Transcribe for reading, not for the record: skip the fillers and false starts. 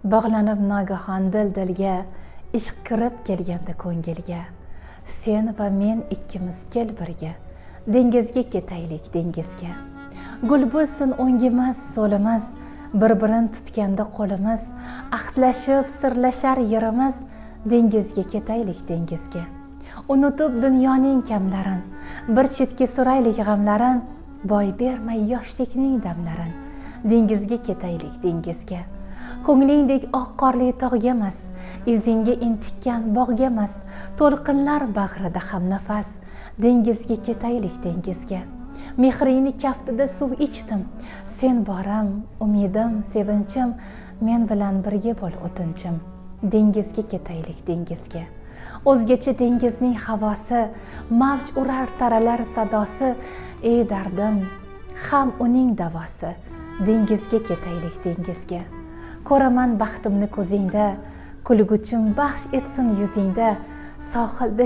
bog'lanib nogahon dil-dilga, ishq kirib kelganda ko'ngilga. Sen va men ikkimiz kel birga, dengizga ketaylik dengizga. Gul bo'lsin o'ngimiz, so'limiz, bir-birin tutganda qo'limiz, ahdlashib sirlashar yerimiz, dengizga ketaylik dengizga. Unutib dunyoning kamlarin, bir chetga suraylik g'amlarin, boy bermay yoshlikning damlarin, dengizga ketaylik dengizga. Ko'nglingdek oq qorli tog'ga emas, izingga intikkan bog'ga emas, to'lqinlar bag'rida ham nafas, dengizga ketaylik dengizga. Mehringni kaftida suv ichdim, sen borim, umidim, sevinchim, men bilan birga bo'l o'tinchim, dengizga ketaylik dengizga. O'zgacha dengizning havosi, mavj urar taralar sadosi, ey dardim, ham uning davosi, dengizga ketaylik dengizga. Ko'raman baxtimni ko'zingda, kulguchim baxsh etsin yuzingda, sohilda